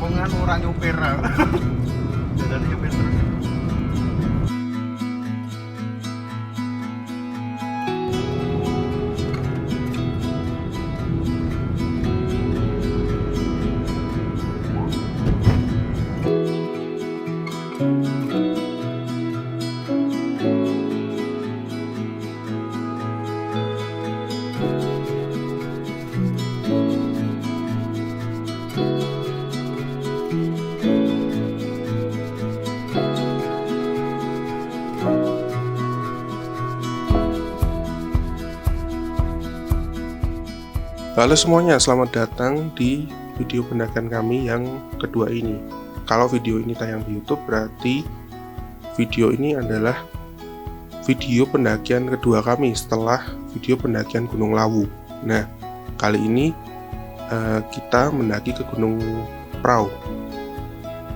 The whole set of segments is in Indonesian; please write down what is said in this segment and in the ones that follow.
Pengen orang nyopir. Jadi nyopir terus. Halo semuanya, selamat datang di video pendakian kami yang kedua ini. Kalau video ini tayang di YouTube, berarti video ini adalah video pendakian kedua kami setelah video pendakian Gunung Lawu. Nah, kali ini kita mendaki ke Gunung Prau.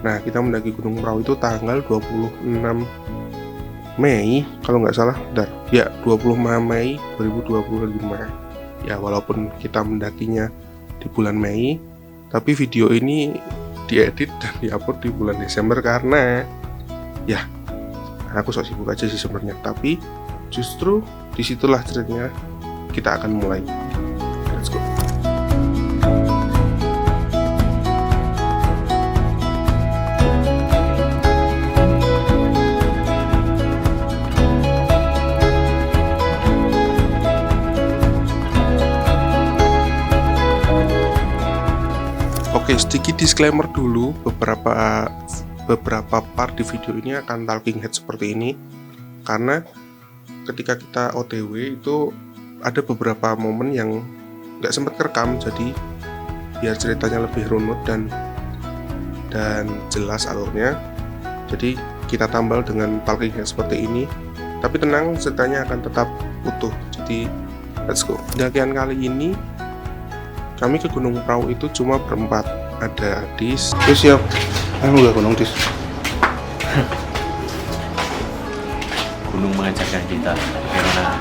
Nah, kita mendaki Gunung Prau itu tanggal 26 Mei, kalau nggak salah, 25 Mei 2025. Ya, walaupun kita mendakinya di bulan Mei, tapi video ini diedit dan diupload di bulan Desember karena ya aku sok sibuk aja sih sebenarnya. Tapi justru disitulah ceritanya kita akan mulai. Let's go. Oke, sedikit disclaimer dulu, beberapa part di video ini akan talking head seperti ini karena ketika kita OTW itu ada beberapa momen yang nggak sempat kerekam, jadi biar ceritanya lebih runut dan jelas alurnya, jadi kita tambal dengan talking head seperti ini. Tapi tenang, ceritanya akan tetap utuh. Jadi let's go. Pendakian kali ini kami ke Gunung Prau itu cuma berempat. Ada Adis. Terus siap. Aku udah gunung Dis. Gunung mengajarkan kita bagaimana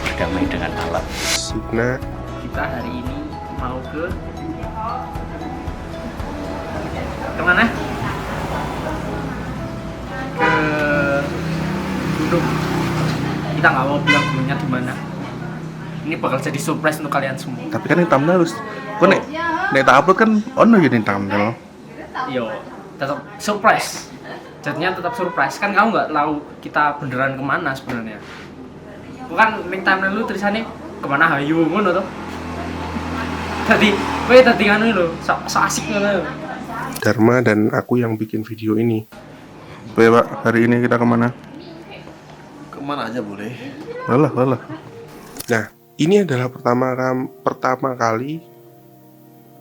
berdamai dengan alam. Signa. Kita hari ini mau ke kemana? Ke gunung. Kita nggak mau bilang gunungnya di mana. Ini bakal jadi surprise untuk kalian semua. Tapi kan ini thumbnail harus. Kok nek tak upload kan ono ya ini thumbnail. Yo, tetap surprise. Jadinya tetap surprise. Kan kamu nggak tahu kita beneran kemana sebenarnya. Bukan link thumbnail lu tulisannya kemana hayu ngono tuh. Tadi nganu lho, so asik ngono. Dharma dan aku yang bikin video ini. Oke Pak, hari ini kita kemana? Kemana aja boleh. Walah. Nah, ini adalah pertama kali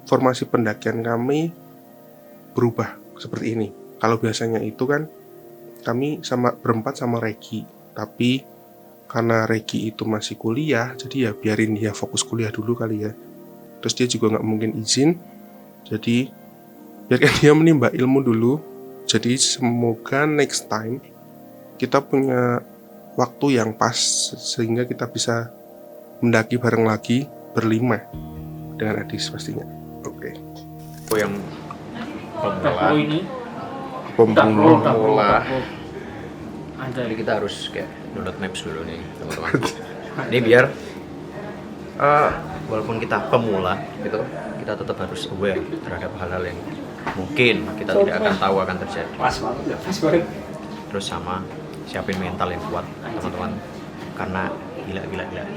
formasi pendakian kami berubah seperti ini. Kalau biasanya itu kan kami berempat sama Regi, tapi karena Regi itu masih kuliah, jadi ya biarin dia fokus kuliah dulu kali ya. Terus dia juga nggak mungkin izin, jadi biarkan dia menimba ilmu dulu. Jadi semoga next time kita punya waktu yang pas sehingga kita bisa mendaki bareng lagi berlima dengan Adis pastinya. Oke. Oh, yang pemula. ini Pemula. Anjay. Jadi kita harus kayak download maps dulu nih, teman-teman. Ini biar walaupun kita pemula gitu, kita tetap harus aware terhadap hal-hal yang mungkin kita tidak akan tahu akan terjadi. Pas banget. Terus sama siapin mental yang kuat, teman-teman. Karena gila.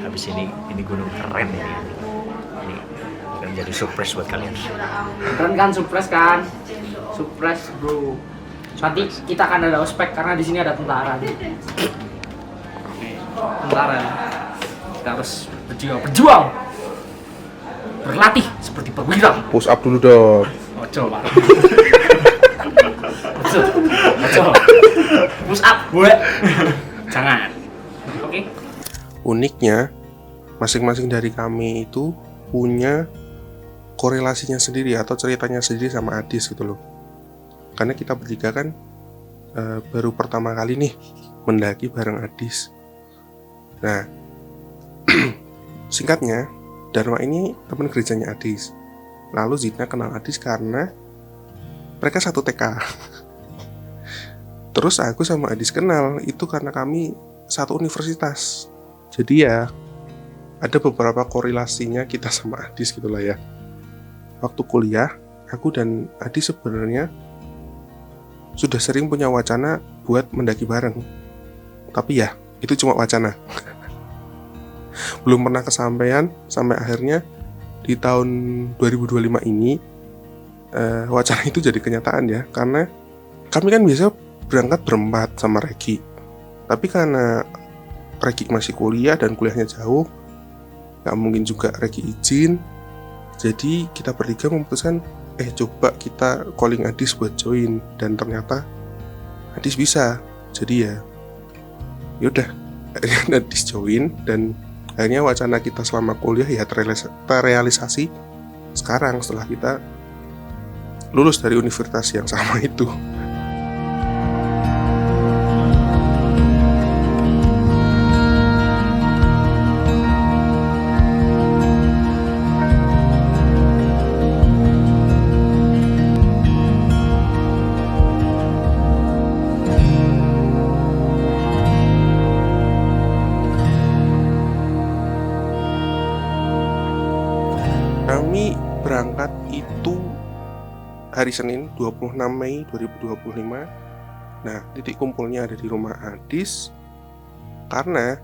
Habis ini gunung keren ini akan jadi surprise buat kalian. Keren kan surprise kan? Surprise bro. Nanti kita akan ada ospek karena di sini ada tentara. Tentara. Kita harus berjuang. Berlatih seperti perwira. Push up dulu dong. Ojo pak. Ojo. Push up, gue. Jangan. Oke. Uniknya, masing-masing dari kami itu punya korelasinya sendiri atau ceritanya sendiri sama Adis gitu loh. Karena kita bertiga kan baru pertama kali nih mendaki bareng Adis. Nah, singkatnya, Dharma ini teman gerejanya Adis. Lalu Zidna kenal Adis karena mereka satu TK. Terus aku sama Adis kenal itu karena kami satu universitas. Jadi ya ada beberapa korelasinya kita sama Adis gitulah ya. Waktu kuliah, aku dan Adis sebenarnya sudah sering punya wacana buat mendaki bareng. Tapi ya, itu cuma wacana. Belum pernah kesampaian sampai akhirnya di tahun 2025 ini wacana itu jadi kenyataan ya. Karena kami kan biasa berangkat berempat sama Regi. Tapi karena Regi masih kuliah dan kuliahnya jauh, gak mungkin juga Regi izin. Jadi kita bertiga memutuskan coba kita calling Adis buat join, dan ternyata Adis bisa. Jadi ya yaudah, akhirnya Adis join, dan akhirnya wacana kita selama kuliah ya terrealisasi sekarang setelah kita lulus dari universitas yang sama itu. Kami berangkat itu hari Senin 26 Mei 2025. Nah, titik kumpulnya ada di rumah Adis. Karena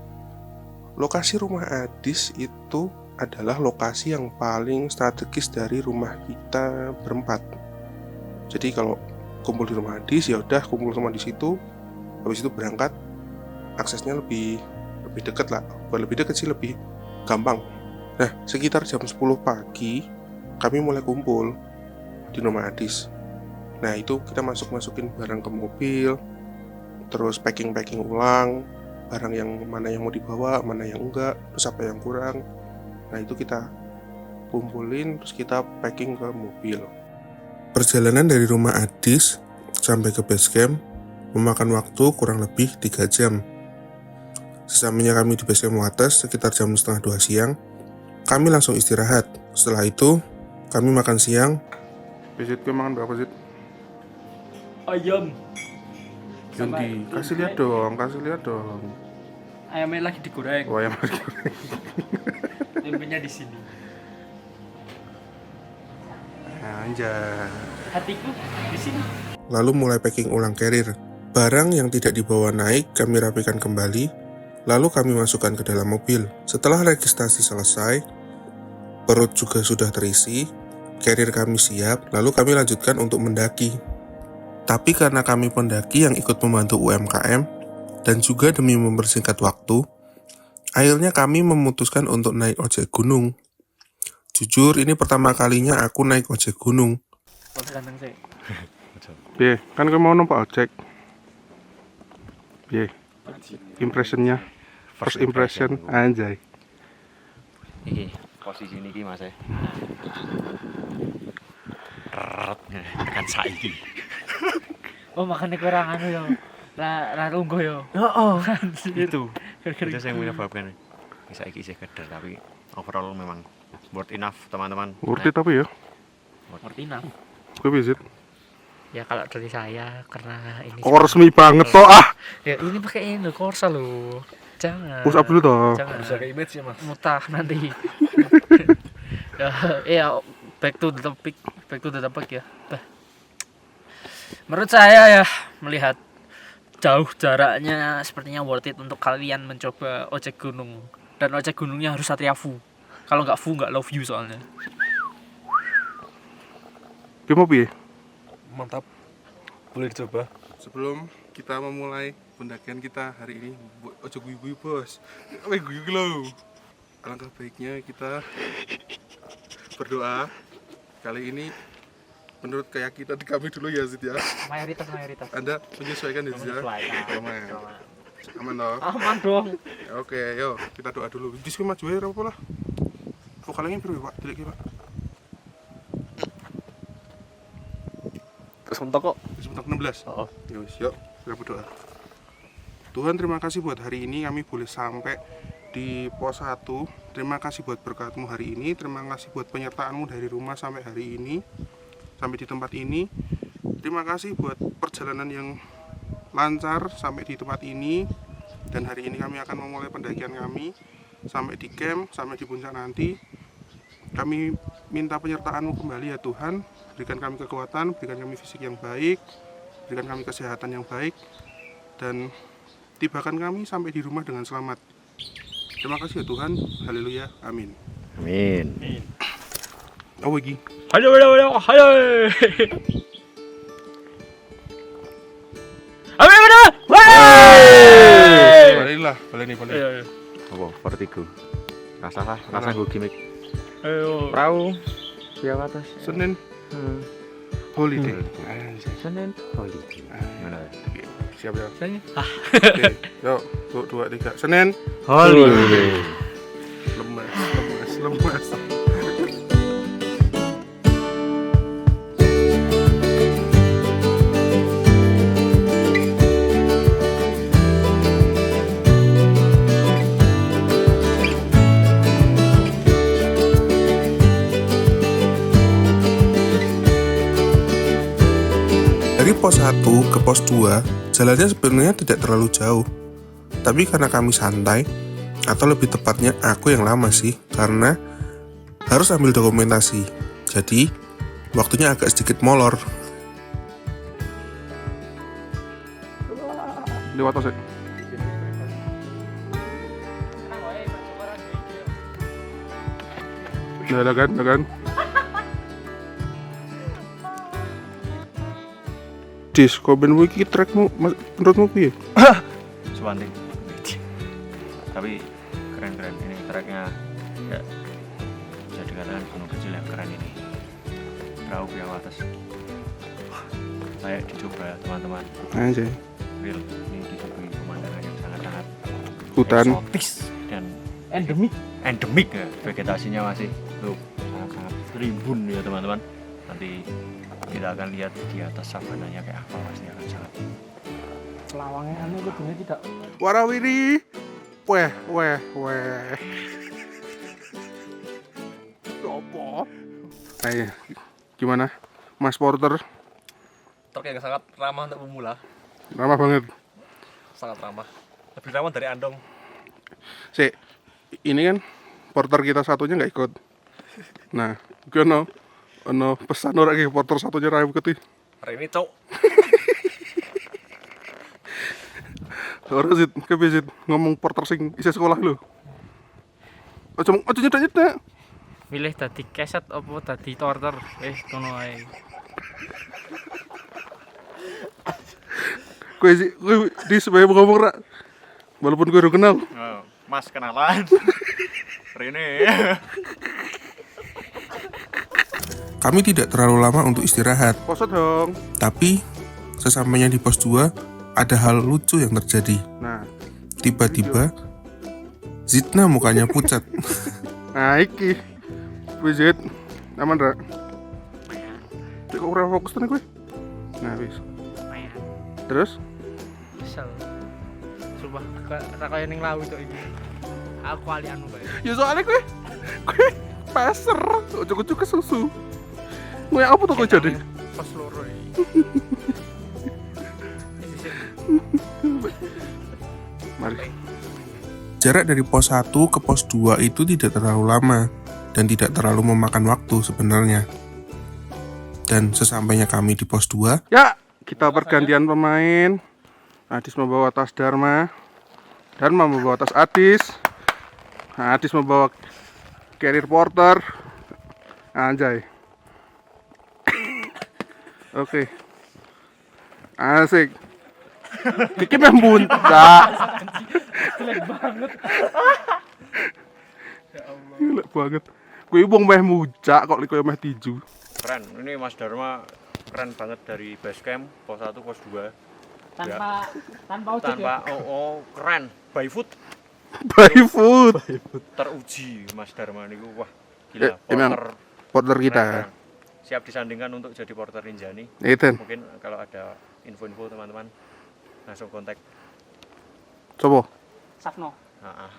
lokasi rumah Adis itu adalah lokasi yang paling strategis dari rumah kita berempat. Jadi kalau kumpul di rumah Adis ya udah kumpul semua di situ. Habis itu berangkat, aksesnya lebih dekat lah. Bukan lebih dekat sih, lebih gampang. Nah, sekitar jam 10 pagi kami mulai kumpul di rumah Adis. Nah, itu kita masukin barang ke mobil, terus packing ulang, barang yang mana yang mau dibawa, mana yang enggak, terus apa yang kurang. Nah, itu kita kumpulin, terus kita packing ke mobil. Perjalanan dari rumah Adis sampai ke base camp memakan waktu kurang lebih 3 jam. Sesampainya kami di base camp atas sekitar jam 1:30 siang, kami langsung istirahat. Setelah itu, kami makan siang. Zid, gue makan berapa, Zid? Ayam. Ganti, kasih lihat dong. Ayamnya lagi digoreng. Oh, ayam lagi goreng. Tempenya di sini. Anjay. Hatiku di sini. Lalu mulai packing ulang carrier. Barang yang tidak dibawa naik, kami rapikan kembali. Lalu kami masukkan ke dalam mobil. Setelah registrasi selesai, perut juga sudah terisi, carrier kami siap, lalu kami lanjutkan untuk mendaki. Tapi karena kami pendaki yang ikut membantu UMKM, dan juga demi mempersingkat waktu, akhirnya kami memutuskan untuk naik ojek gunung. Jujur, ini pertama kalinya aku naik ojek gunung. Ganteng sih. Piye, kan kamu mau numpak ojek? Piye, impressionnya? First impression, anjay. Iki posisi niki Mas. Tekan saiki. Oh, makanya kurang anu yo. Ra lungguh yo. Itu. Itu yang menyebabkan saiki isih keder, tapi overall memang worth enough teman-teman. Worth it tapi ya? Worth enough. Gue visit. Ya kalau dari saya karena ini Kok resmi banget toh ah. Ya ini pakai ini Corsa loh. Jangan. Push up dulu toh. Jangan. Bisa ke image ya, Mas. Mutah nanti. Ya, back to the topic ya. Menurut saya ya, melihat jauh jaraknya sepertinya worth it untuk kalian mencoba ojek gunung. Dan ojek gunungnya harus Satria Fu. Kalau nggak Fu nggak love you soalnya. Gimana piye? Mantap. Boleh dicoba. Sebelum kita memulai pendakian kita hari ini, ojo guyu-guyu bos. Guyu lo. Alangkah baiknya kita berdoa. Kali ini menurut keyakinan kami dulu ya Zid ya. Mayoritas. Anda menyesuaikan ya Zid ya. Aman toh? Aman dong. Oke, yuk kita doa dulu. Dis ki maju ae apa lah. Vokalnya piro Pak? Delik Pak. Terus mentok kok. Sebentar 16. Oh. Yuk, kita berdoa. Tuhan, terima kasih buat hari ini kami boleh sampai di pos 1. Terima kasih buat berkat-Mu hari ini. Terima kasih buat penyertaan-Mu dari rumah sampai hari ini, sampai di tempat ini. Terima kasih buat perjalanan yang lancar sampai di tempat ini. Dan hari ini kami akan memulai pendakian kami sampai di camp, sampai di puncak nanti. Kami minta penyertaan-Mu kembali ya Tuhan. Berikan kami kekuatan, berikan kami fisik yang baik, berikan kami kesehatan yang baik, dan tibakan kami sampai di rumah dengan selamat. Terima kasih ya Tuhan. Haleluya. Amin. Amin. Oh lagi. Halo. Boleh nih. Apa? Vertigo. Rasa gue gimmick. Ayo. Perahu. Biar atas. Senin holiday. Senin holiday. Mana? Oke, siap ya. Senin. Oke, yuk, 2, 3. Senin Holiday. lemas. Dari pos 1 ke pos 2, jalannya sebenarnya tidak terlalu jauh. Tapi karena kami santai, atau lebih tepatnya aku yang lama sih, karena harus ambil dokumentasi. Jadi, waktunya agak sedikit molor. Lewat aja. Nah, kan? Dis, kok ben iki trackmu menurutmu piye? Suwanti. Tapi keren ini tracknya ya bisa dikatakan gunung kecil yang keren ini. Perahu yang atas. Layak dicoba teman-teman. Anjay. Real ini disuguhi pemandangan yang sangat-sangat Hutan. eksotis dan endemik ya. Vegetasinya masih sangat-sangat rimbun ya teman-teman. Nanti kita akan lihat di atas savananya kayak apa, pasti akan sangat Pelawangnya anu kudunya tidak. Warawiri. Weh. Apa? Ayo, gimana? Mas Porter? Truk yang sangat ramah untuk pemula, Ramah banget. sangat ramah. Lebih ramah dari Andong. Ini kan porter kita satunya nggak ikut. Nah, gue ono pesan orang ke porter satunya ra ikut. Hari ini cok, Ora Zid, kepiye ngomong porter sing isih sekolah lho. Aja nyedak-nyedak. Milih dadi keset apa dadi torter? Ngono ae. Kowe di sebaya ngomong ra. Walaupun gue udah kenal. Mas kenalan. Rene. Kami tidak terlalu lama untuk istirahat. Pos dong. Tapi sesampainya di pos 2 ada hal lucu yang terjadi. Nah, tiba-tiba Zidna mukanya pucat. Nah, iki. Zid, aman ra? Cek kok ora fokus tenan kowe. Nah, wis. Terus? Kesel. Sumpah kaya ning laut tok iki. Aku ali anu bae. Ya soalnya kowe pasar, ojo-ojo ke susu. Ngoyak apa tuh kowe jadi? Pas loro iki. Mari. Jarak dari pos 1 ke pos 2 itu tidak terlalu lama dan tidak terlalu memakan waktu sebenarnya. Dan sesampainya kami di pos 2, ya, kita pergantian pemain. Adis membawa tas Dharma membawa tas Adis. Adis membawa carrier porter. Anjay. Oke. Asik. Kiki meh muncak. Jelek banget. Ya Allah. Jelek banget. Kuwi wong meh muncak kok koyo meh tinju. Keren. Ini Mas Dharma keren banget dari base camp pos 1 pos 2. Tanpa ojek ya. Keren. By foot By foot. teruji Mas Dharma niku. Wah, gila. Emang porter kita. keren. Siap disandingkan untuk jadi porter Rinjani. Iten. Mungkin kalau ada info-info teman-teman langsung kontak. Coba. Sakno. Heeh.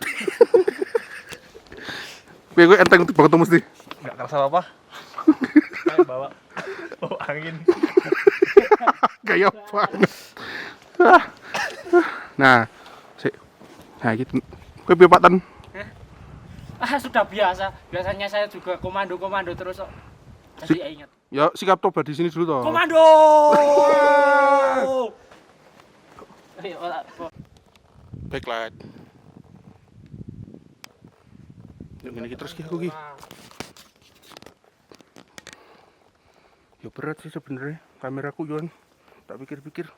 Gue enteng banget mesti. nggak kerasa apa-apa. Kayak bawa angin. Gaya banget. Nah, nah gitu. Kowe piye Pak Tan? Sudah biasa. Biasanya saya juga komando terus kok. Jadi ingat. Ya sikap tobat di sini dulu toh. Komando. Ayo, Backlight. Ngene iki terus ki aku ki. Ya berat sih sebenarnya kameraku Yon. Tak pikir-pikir.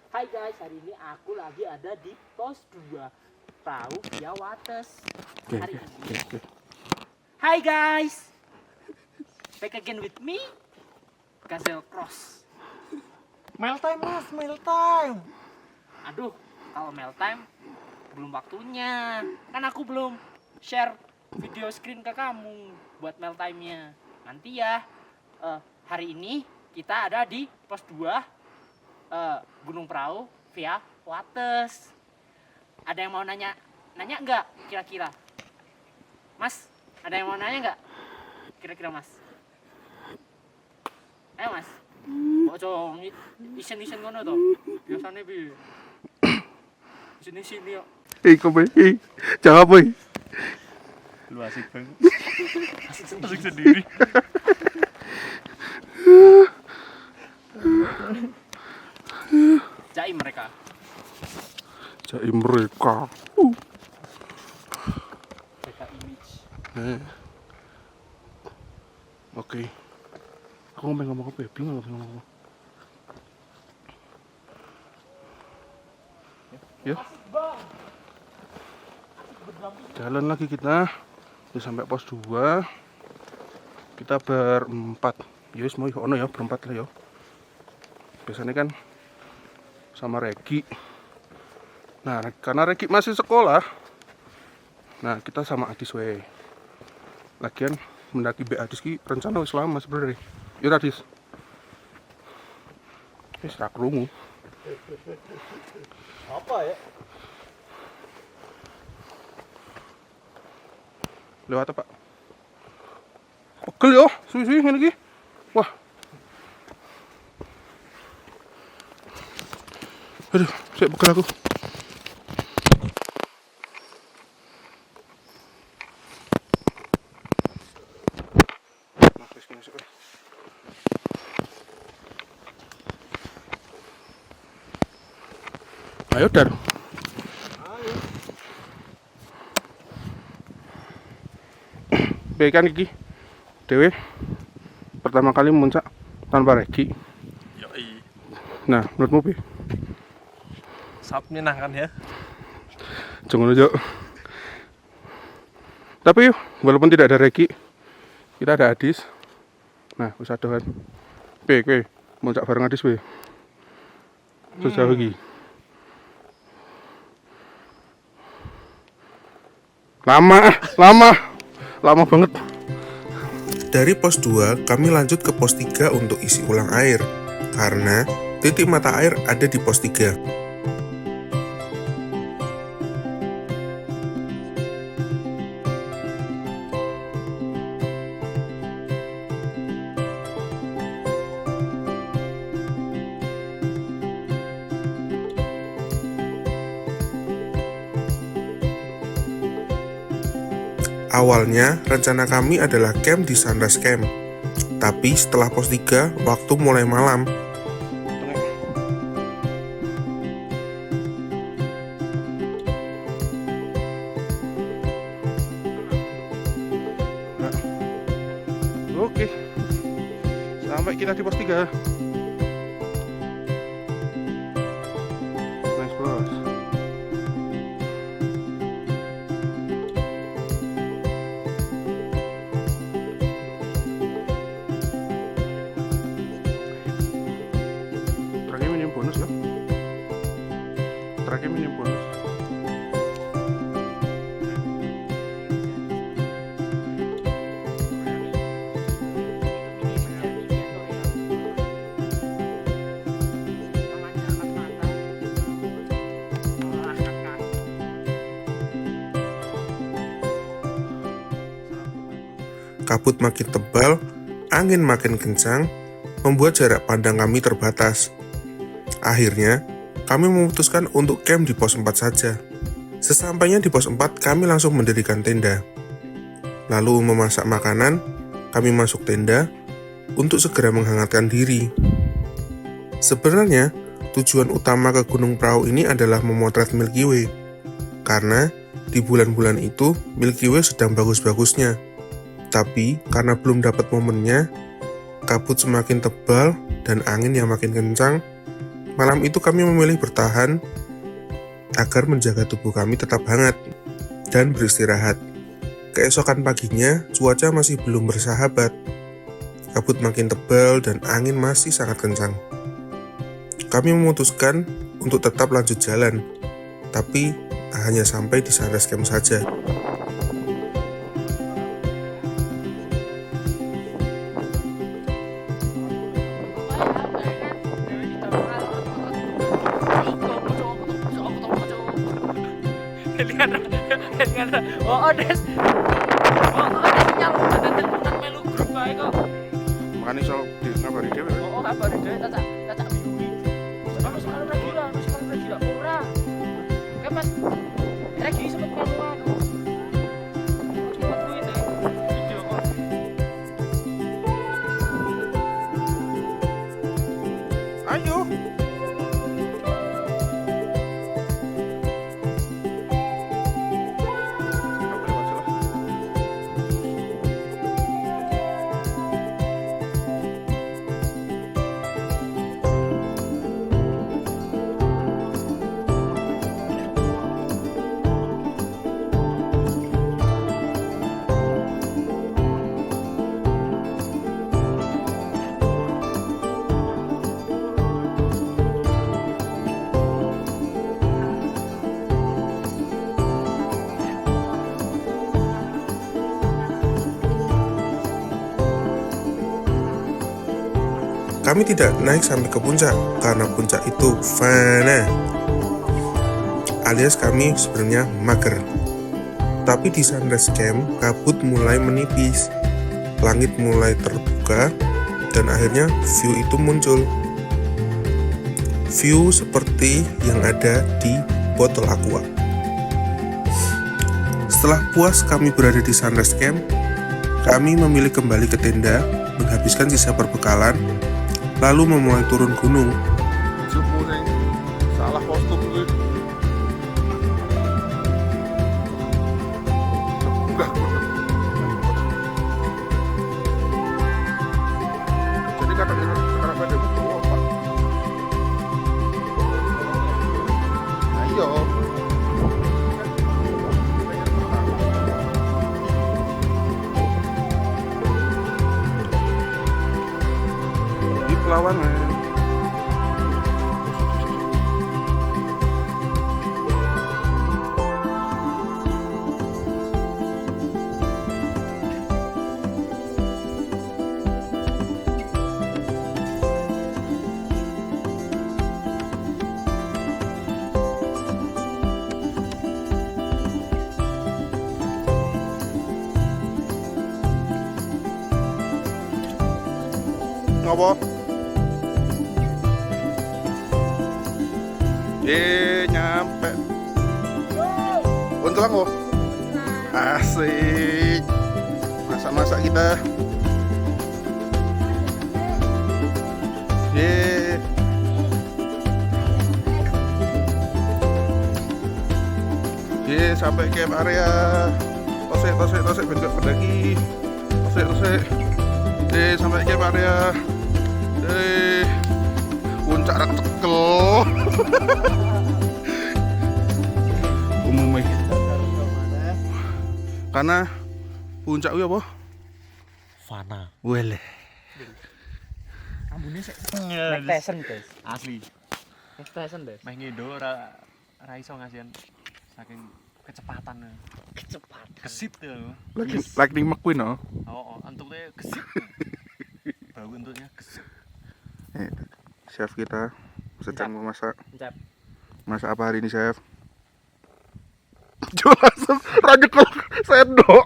Hai guys, hari ini aku lagi ada di pos 2 Perahu Via Wates. Hari ini. Hai guys. Back again with me. Gazelle Cross. Mail time mas, mail time. Aduh, kalau mail time belum waktunya. Kan aku belum share video screen ke kamu buat mail time-nya. Nanti ya. Hari ini kita ada di pos 2 Gunung Perahu Via Wates. Ada yang mau nanya enggak kira-kira? Mas, ada yang mau nanya enggak? Kira-kira Mas? Ayo Mas. Bocong isen ngono to. Biasane piye? Sini yo. Kowe jawab boy. Lu asik banget. Asik sendiri. Jaim mereka. Mereka image. Oke. Aku ngomong apa ya? Bingung ngomong apa. Ya. Jalan lagi kita. Udah sampai pos 2. Kita berempat. Ya wis mau ono ya berempat lah ya. Biasanya kan sama Regi. Nah, karena Regi masih sekolah. Nah, kita sama Adis we. Lagian mendaki Mbak Adis ki rencana wis lama sebenarnya. Yuk Adis. Wis ra krungu. Apa ya? Lewat apa? Pegel yo, suwi-suwi ngene iki. Wah. Aduh, saya pegel aku. Ayo Dar. Kan iki Dewe pertama kali muncak tanpa Regi. Yoi. Nah, menurutmu Pi? Sangat menyenangkan ya. Jangan aja. Tapi walaupun tidak ada Regi, kita ada Adis. Nah, wis adohan. Kowe muncak bareng Adis Pi. Sejauh iki. Lama banget. Dari pos 2 kami lanjut ke pos 3 untuk isi ulang air karena titik mata air ada di pos 3. Awalnya rencana kami adalah camp di Sunrise Camp. Tapi setelah pos 3 waktu mulai malam. Oke. Sampai kita di pos 3. Nice bos. Terakhir minim bonus. Kabut makin tebal angin makin kencang, membuat jarak pandang kami terbatas. Akhirnya, kami memutuskan untuk camp di pos 4 saja. Sesampainya di pos 4, kami langsung mendirikan tenda. Lalu memasak makanan, kami masuk tenda untuk segera menghangatkan diri. Sebenarnya, tujuan utama ke Gunung Prau ini adalah memotret Milky Way. Karena di bulan-bulan itu Milky Way sedang bagus-bagusnya. Tapi karena belum dapat momennya, kabut semakin tebal dan angin yang makin kencang, malam itu kami memilih bertahan agar menjaga tubuh kami tetap hangat dan beristirahat. Keesokan paginya, cuaca masih belum bersahabat. Kabut makin tebal dan angin masih sangat kencang. Kami memutuskan untuk tetap lanjut jalan, tapi hanya sampai di Sunrise Camp saja. Oh, Des. Nyal, ada melu grup bae kok. Makanya soal ngabari dewe. Oh, kabari dhewe tak bingung. Terus kalau lagi lah, ora. Kan Mas lagi sempet keluar. Cepet kuwi deh. Video kok. Ayo. Kami tidak naik sampai ke puncak karena puncak itu fana, alias kami sebenarnya mager. Tapi di Sunrise Camp kabut mulai menipis, langit mulai terbuka, dan akhirnya view itu muncul. View seperti yang ada di botol aqua. Setelah puas kami berada di Sunrise Camp, kami memilih kembali ke tenda, menghabiskan sisa perbekalan, lalu memulai turun gunung. Salah kostum gue. Enggak. Jadi kata dia sekarang ada butuh apa? Ayo. Lawangan. Ngopo? Nyampe. Untung aku. Asik. Masak-masak kita. Sampai camp area. Tosek bentuk pendaki. Tosek. Sampai camp area. Puncak rak tekel. Umumnya karena puncak kuwi apa? Fana. Wele. Ambune sik. Mike Tyson, guys. Asli. Mike Tyson, guys. Meh ngindo ora iso ngasihan saking kecepatan. Gesit tuh. Like ning McQueen no. Oh, entuknya gesit. Bau entuknya gesit. Chef kita sedang memasak. Masak apa hari ini, Chef? Jo langsung rajekel sendok.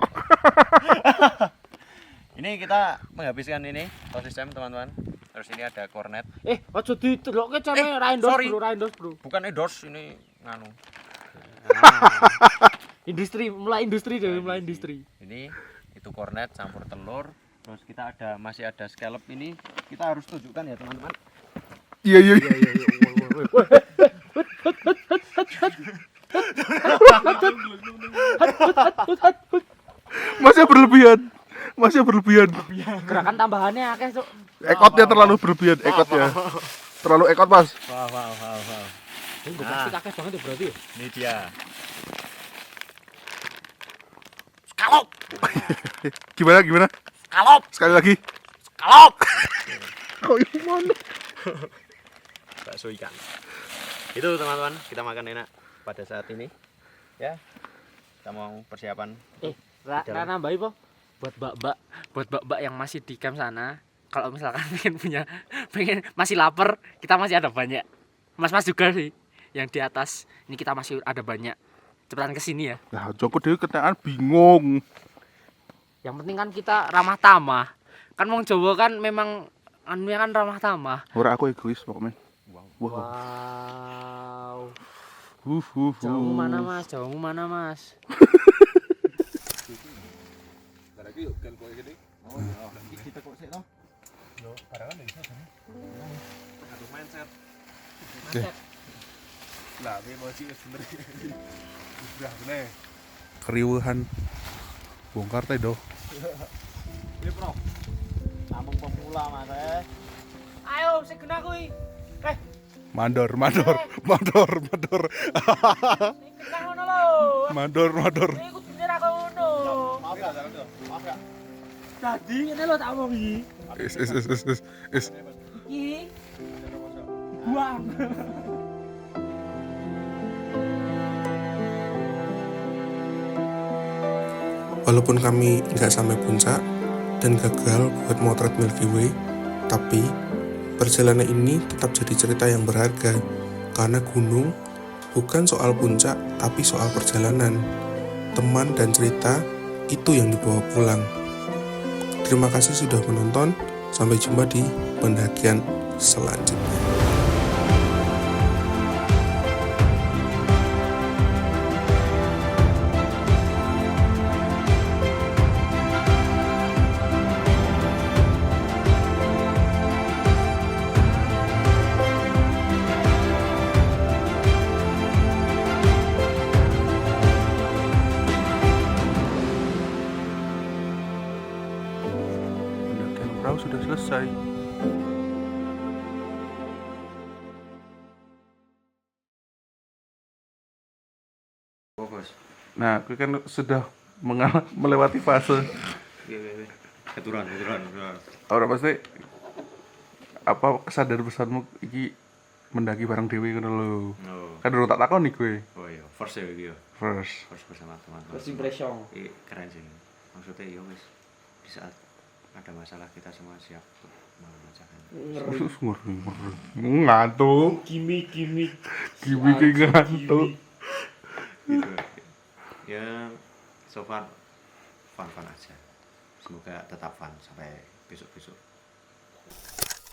Ini kita menghabiskan ini ekosistem teman-teman. Terus ini ada kornet. Ojo ditelokke carane ra sorry. endorse, Bro. Bukan endorse, ini nganu. Mulai industri. Ini itu kornet campur telur. Terus kita masih ada scallop ini. Kita harus tunjukkan ya teman-teman. Iya. Masih berlebihan. Gerakan tambahannya akeh, Cuk. Ekotnya terlalu berlebihan, ekotnya. Terlalu ekot, Mas. Wow. Ini plastik akeh banget ya berarti ya. Ini dia. Gimana? Scallop. Sekali lagi. Scallop. Kok gimana? Bakso ikan. Itu teman-teman, kita makan enak pada saat ini. Ya. Kita mau persiapan. Ra nambahi po buat mbak-mbak yang masih di camp sana. Kalau misalkan pengen masih lapar, kita masih ada banyak. Mas juga sih yang di atas. Ini kita masih ada banyak. Cepetan kesini ya. Nah, Joko dewe ketekan bingung. Yang penting kan kita ramah tamah. Kan wong Jawa kan memang anunya kan ramah tamah. Ora aku egois pokoknya. Wow. Jawamu Jawamu mana, Mas? Keriuhan bongkar teh doh. Ini bro. Nampung pemula Mas. Ayo segena kuwi. Mandor. Kena ngono lho. Mandor. Iku bener aku ngono. Maaf ya. Dadi ngene lho tak omong iki. Is. Iki buang. Walaupun kami nggak sampai puncak dan gagal buat motret Milky Way, tapi perjalanan ini tetap jadi cerita yang berharga karena gunung bukan soal puncak tapi soal perjalanan, teman dan cerita itu yang dibawa pulang. Terima kasih sudah menonton, sampai jumpa di pendakian selanjutnya. Pendakian perahu sudah selesai. Bos. Nah, aku kan sudah melewati fase. Iya. Keturunan. Ora pasti apa kesadaran besarmu iki mendaki bareng dewi ngono lho. Oh. Kan durung tak takoni kowe. Oh iya, first ya iki ya. First. First bersama teman-teman. First impression. Keren sih. Maksudnya ya wis di saat ada masalah kita semua siap untuk memecahkan. Usus ngeri. Ngantuk. Gimik. Gimik ngantuk. Gitu. Ya so far fun aja. Semoga tetap fun sampai besok-besok.